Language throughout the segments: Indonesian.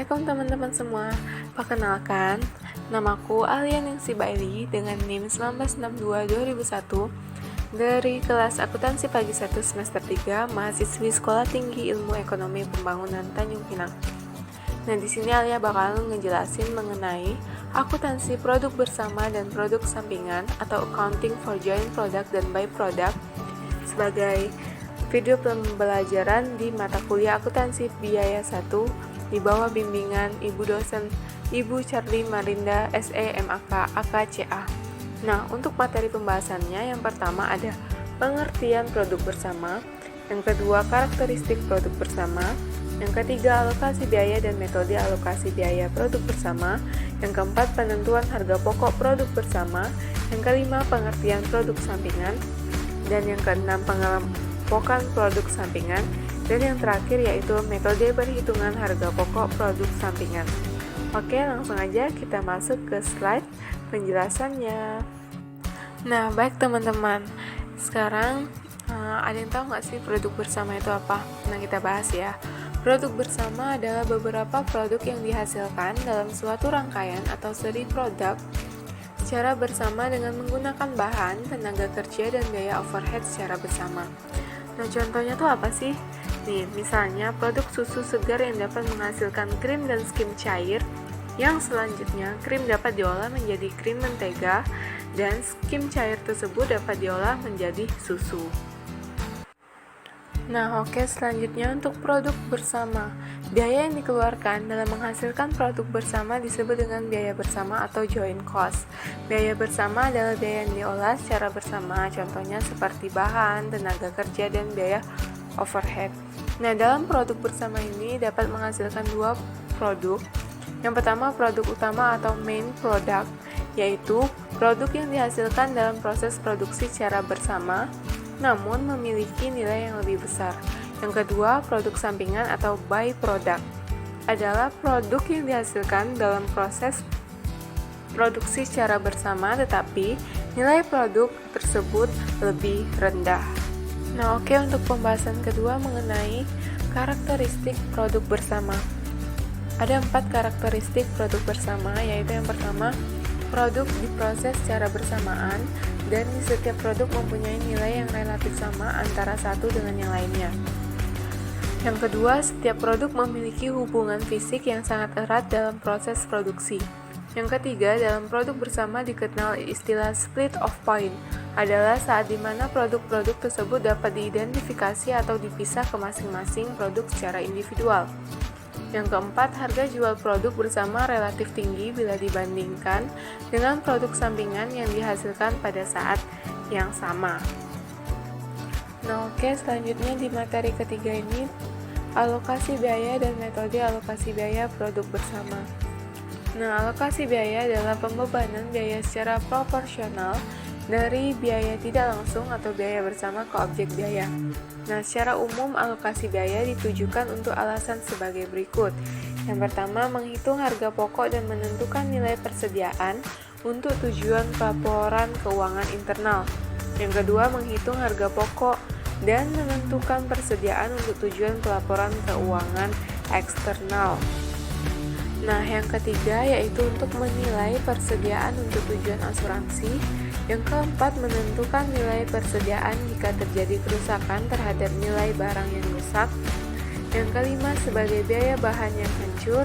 Assalamualaikum teman-teman semua. Perkenalkan, namaku Alia Ningsi Bailey dengan NIM 1962-2001 dari kelas Akuntansi Pagi 1 semester 3, mahasiswi Sekolah Tinggi Ilmu Ekonomi Pembangunan Tanjung Pinang. Nah, di sini Alia bakal ngejelasin mengenai akuntansi produk bersama dan produk sampingan atau accounting for joint product dan by product sebagai video pembelajaran di mata kuliah akuntansi biaya 1 di bawah bimbingan Ibu dosen Ibu Charlie Marinda SE MAK AKCA. Nah, untuk materi pembahasannya yang pertama ada pengertian produk bersama, yang kedua karakteristik produk bersama, yang ketiga alokasi biaya dan metode alokasi biaya produk bersama, yang keempat penentuan harga pokok produk bersama, yang kelima pengertian produk sampingan, dan yang keenam pengelompokan produk sampingan, dan yang terakhir yaitu metode perhitungan harga pokok produk sampingan. Oke, langsung aja kita masuk ke slide penjelasannya. Nah, baik teman-teman, sekarang ada yang tahu nggak sih produk bersama itu apa? Nah, kita bahas ya. Produk bersama adalah beberapa produk yang dihasilkan dalam suatu rangkaian atau seri produk secara bersama dengan menggunakan bahan, tenaga kerja, dan biaya overhead secara bersama. Nah, contohnya tuh apa sih? Nih, misalnya produk susu segar yang dapat menghasilkan krim dan skim cair, yang selanjutnya krim dapat diolah menjadi krim mentega, dan skim cair tersebut dapat diolah menjadi susu. Nah, oke, selanjutnya untuk produk bersama. Biaya yang dikeluarkan dalam menghasilkan produk bersama disebut dengan biaya bersama atau joint cost. Biaya bersama adalah biaya yang diolah secara bersama, contohnya seperti bahan, tenaga kerja, dan biaya overhead. Nah, dalam produk bersama ini dapat menghasilkan dua produk. Yang pertama, produk utama atau main product, yaitu produk yang dihasilkan dalam proses produksi secara bersama, namun memiliki nilai yang lebih besar. Yang kedua, produk sampingan atau by product adalah produk yang dihasilkan dalam proses produksi secara bersama tetapi nilai produk tersebut lebih rendah. Nah, oke, untuk pembahasan kedua mengenai karakteristik produk bersama. Ada 4 karakteristik produk bersama, yaitu yang pertama, produk diproses secara bersamaan dan di setiap produk mempunyai nilai yang relatif sama antara satu dengan yang lainnya. Yang kedua, setiap produk memiliki hubungan fisik yang sangat erat dalam proses produksi. Yang ketiga, dalam produk bersama dikenal istilah split of point, adalah saat dimana produk-produk tersebut dapat diidentifikasi atau dipisah ke masing-masing produk secara individual. Yang keempat, harga jual produk bersama relatif tinggi bila dibandingkan dengan produk sampingan yang dihasilkan pada saat yang sama. Nah, oke, selanjutnya di materi ketiga ini alokasi biaya dan metode alokasi biaya produk bersama. Nah, alokasi biaya adalah pembebanan biaya secara proporsional dari biaya tidak langsung atau biaya bersama ke objek biaya. Nah, secara umum alokasi biaya ditujukan untuk alasan sebagai berikut. Yang pertama, menghitung harga pokok dan menentukan nilai persediaan untuk tujuan pelaporan keuangan internal. Yang kedua, menghitung harga pokok dan menentukan persediaan untuk tujuan pelaporan keuangan eksternal. Nah, yang ketiga yaitu untuk menilai persediaan untuk tujuan asuransi. Yang keempat, menentukan nilai persediaan jika terjadi kerusakan terhadap nilai barang yang rusak. Yang kelima, sebagai biaya bahan yang hancur.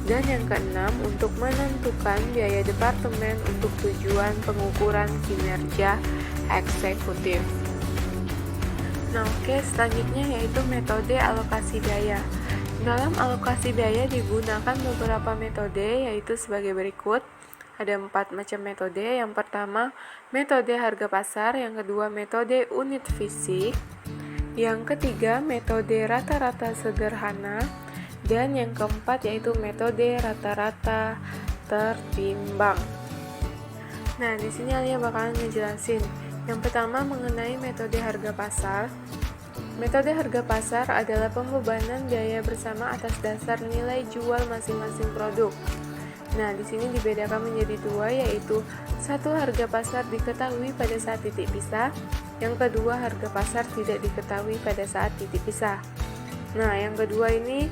Dan yang keenam, untuk menentukan biaya departemen untuk tujuan pengukuran kinerja eksekutif. Nah, oke, selanjutnya yaitu metode alokasi biaya. Dalam alokasi biaya digunakan beberapa metode, yaitu sebagai berikut. Ada 4 macam metode. Yang pertama, metode harga pasar. Yang kedua, metode unit fisik. Yang ketiga, metode rata-rata sederhana. Dan yang keempat yaitu metode rata-rata tertimbang. Nah, di sini Alia bakalan ngejelasin. Yang pertama mengenai metode harga pasar. Metode harga pasar adalah pembebanan biaya bersama atas dasar nilai jual masing-masing produk. Nah, di sini dibedakan menjadi dua, yaitu satu, harga pasar diketahui pada saat titik pisah. Yang kedua, harga pasar tidak diketahui pada saat titik pisah. Nah, yang kedua ini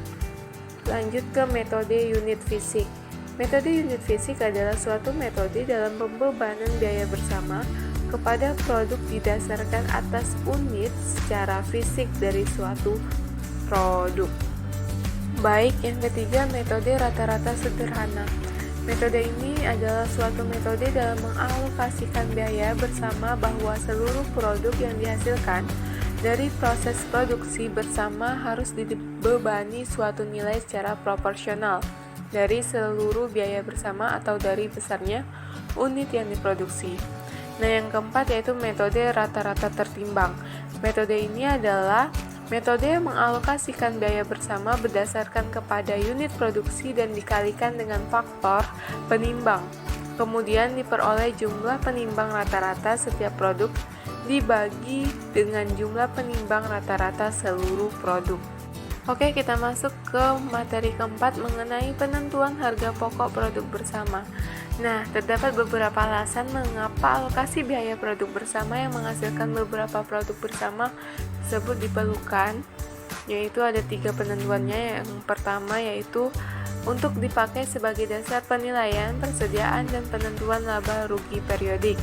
Lanjut ke metode unit fisik. Metode unit fisik adalah suatu metode dalam pembebanan biaya bersama kepada produk didasarkan atas unit secara fisik dari suatu produk. Baik, yang ketiga metode rata-rata sederhana. Metode ini adalah suatu metode dalam mengalokasikan biaya bersama bahwa seluruh produk yang dihasilkan dari proses produksi bersama harus dibebani suatu nilai secara proporsional dari seluruh biaya bersama atau dari besarnya unit yang diproduksi. Nah, yang keempat yaitu metode rata-rata tertimbang. Metode ini adalah metode yang mengalokasikan biaya bersama berdasarkan kepada unit produksi dan dikalikan dengan faktor penimbang. Kemudian diperoleh jumlah penimbang rata-rata setiap produk dibagi dengan jumlah penimbang rata-rata seluruh produk. Oke, kita masuk ke materi keempat mengenai penentuan harga pokok produk bersama. Nah, terdapat beberapa alasan mengapa alokasi biaya produk bersama yang menghasilkan beberapa produk bersama tersebut diperlukan, yaitu ada 3 penentuannya. Yang pertama yaitu untuk dipakai sebagai dasar penilaian, persediaan, dan penentuan laba rugi periodik.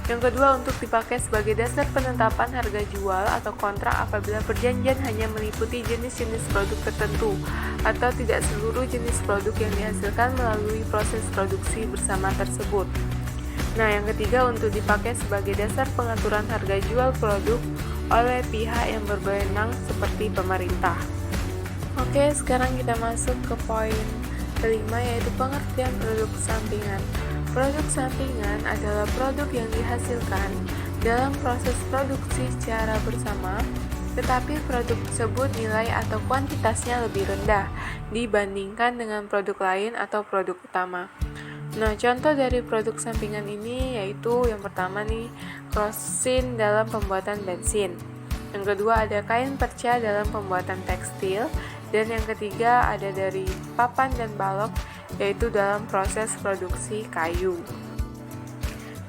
Yang kedua, untuk dipakai sebagai dasar penetapan harga jual atau kontrak apabila perjanjian hanya meliputi jenis-jenis produk tertentu atau tidak seluruh jenis produk yang dihasilkan melalui proses produksi bersama tersebut. Nah, yang ketiga, untuk dipakai sebagai dasar pengaturan harga jual produk oleh pihak yang berwenang seperti pemerintah. Oke, sekarang kita masuk ke poin kelima, yaitu pengertian produk sampingan. Produk sampingan adalah produk yang dihasilkan dalam proses produksi secara bersama, tetapi produk tersebut nilai atau kuantitasnya lebih rendah dibandingkan dengan produk lain atau produk utama. Nah, contoh dari produk sampingan ini yaitu yang pertama nih, krosin dalam pembuatan bensin. Yang kedua ada kain perca dalam pembuatan tekstil. Dan yang ketiga ada dari papan dan balok, yaitu dalam proses produksi kayu.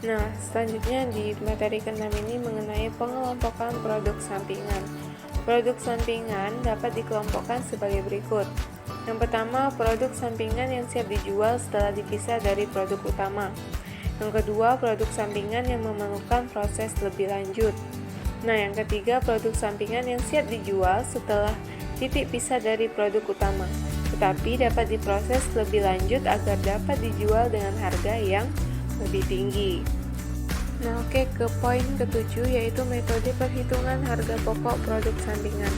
Nah, selanjutnya di materi ke-6 ini mengenai pengelompokan produk sampingan. Produk sampingan dapat dikelompokkan sebagai berikut. Yang pertama, produk sampingan yang siap dijual setelah dipisah dari produk utama. Yang kedua, produk sampingan yang memerlukan proses lebih lanjut. Nah, yang ketiga, produk sampingan yang siap dijual setelah titik pisah dari produk utama, tetapi dapat diproses lebih lanjut agar dapat dijual dengan harga yang lebih tinggi. Nah, oke, ke poin ke-7 yaitu metode perhitungan harga pokok produk sampingan.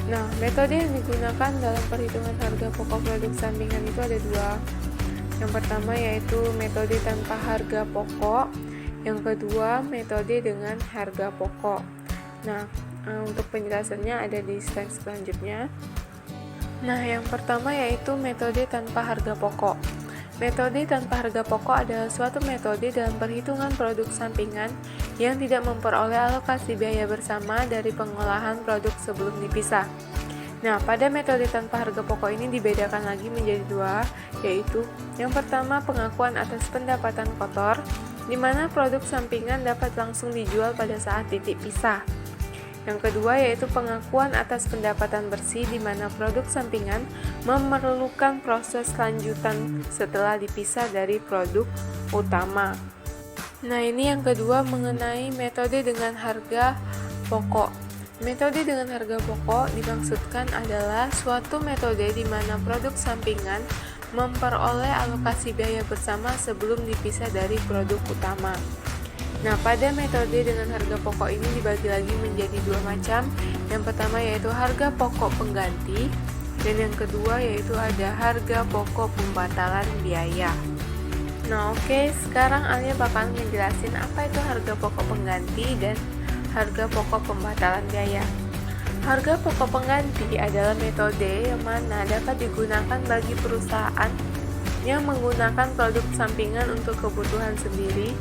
Nah, metode yang digunakan dalam perhitungan harga pokok produk sampingan itu ada 2. Yang pertama yaitu metode tanpa harga pokok, yang kedua metode dengan harga pokok. Nah, untuk penjelasannya ada di slide selanjutnya. Nah, yang pertama yaitu metode tanpa harga pokok. Metode tanpa harga pokok adalah suatu metode dalam perhitungan produk sampingan yang tidak memperoleh alokasi biaya bersama dari pengolahan produk sebelum dipisah. Nah, pada metode tanpa harga pokok ini dibedakan lagi menjadi 2, yaitu yang pertama pengakuan atas pendapatan kotor, di mana produk sampingan dapat langsung dijual pada saat titik pisah. Yang kedua yaitu pengakuan atas pendapatan bersih, di mana produk sampingan memerlukan proses lanjutan setelah dipisah dari produk utama. Nah, ini yang kedua mengenai metode dengan harga pokok. Metode dengan harga pokok dimaksudkan adalah suatu metode di mana produk sampingan memperoleh alokasi biaya bersama sebelum dipisah dari produk utama. Nah, pada metode dengan harga pokok ini dibagi lagi menjadi 2 macam. Yang pertama yaitu harga pokok pengganti, dan yang kedua yaitu ada harga pokok pembatalan biaya. Nah, oke, sekarang Alia bakal ngejelasin apa itu harga pokok pengganti dan harga pokok pembatalan biaya. Harga pokok pengganti adalah metode yang mana dapat digunakan bagi perusahaan yang menggunakan produk sampingan untuk kebutuhan sendiri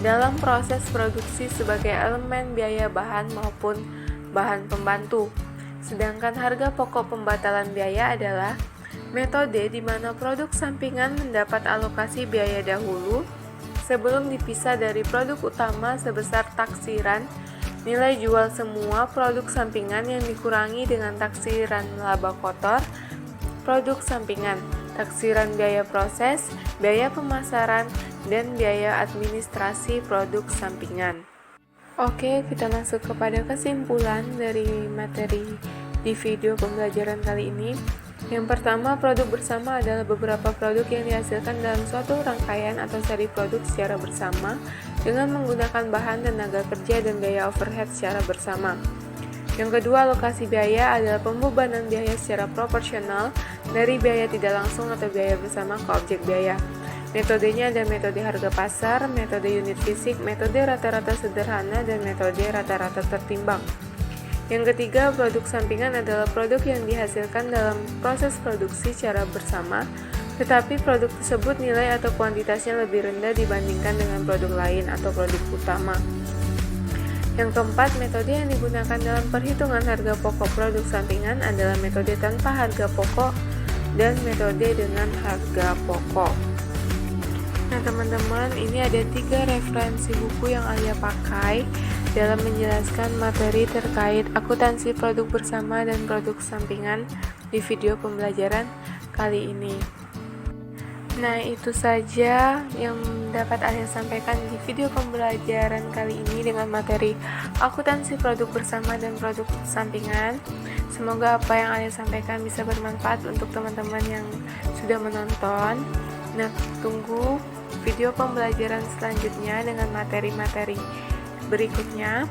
dalam proses produksi sebagai elemen biaya bahan maupun bahan pembantu. Sedangkan harga pokok pembatalan biaya adalah metode di mana produk sampingan mendapat alokasi biaya dahulu sebelum dipisah dari produk utama sebesar taksiran nilai jual semua produk sampingan yang dikurangi dengan taksiran laba kotor produk sampingan, taksiran biaya proses, biaya pemasaran, dan biaya administrasi produk sampingan. Oke, kita masuk kepada kesimpulan dari materi di video pembelajaran kali ini. Yang pertama, produk bersama adalah beberapa produk yang dihasilkan dalam suatu rangkaian atau seri produk secara bersama dengan menggunakan bahan, tenaga kerja, dan biaya overhead secara bersama. Yang kedua, alokasi biaya adalah pembebanan biaya secara proporsional dari biaya tidak langsung atau biaya bersama ke objek biaya. Metodenya ada metode harga pasar, metode unit fisik, metode rata-rata sederhana, dan metode rata-rata tertimbang. Yang ketiga, produk sampingan adalah produk yang dihasilkan dalam proses produksi secara bersama, tetapi produk tersebut nilai atau kuantitasnya lebih rendah dibandingkan dengan produk lain atau produk utama. Yang keempat, metode yang digunakan dalam perhitungan harga pokok produk sampingan adalah metode tanpa harga pokok dan metode dengan harga pokok. Nah teman-teman, ini ada 3 referensi buku yang Alia pakai dalam menjelaskan materi terkait akuntansi produk bersama dan produk sampingan di video pembelajaran kali ini. Nah, itu saja yang dapat Alia sampaikan di video pembelajaran kali ini dengan materi akuntansi produk bersama dan produk sampingan. Semoga apa yang Alia sampaikan bisa bermanfaat untuk teman-teman yang sudah menonton. Nah, tunggu video pembelajaran selanjutnya dengan materi-materi berikutnya.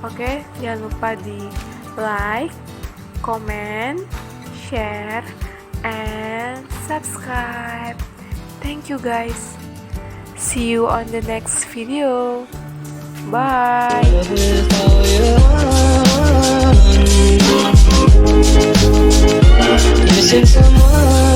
Oke, jangan lupa di like, comment, share, and subscribe. Thank you guys. See you on the next video. Bye. Missing someone.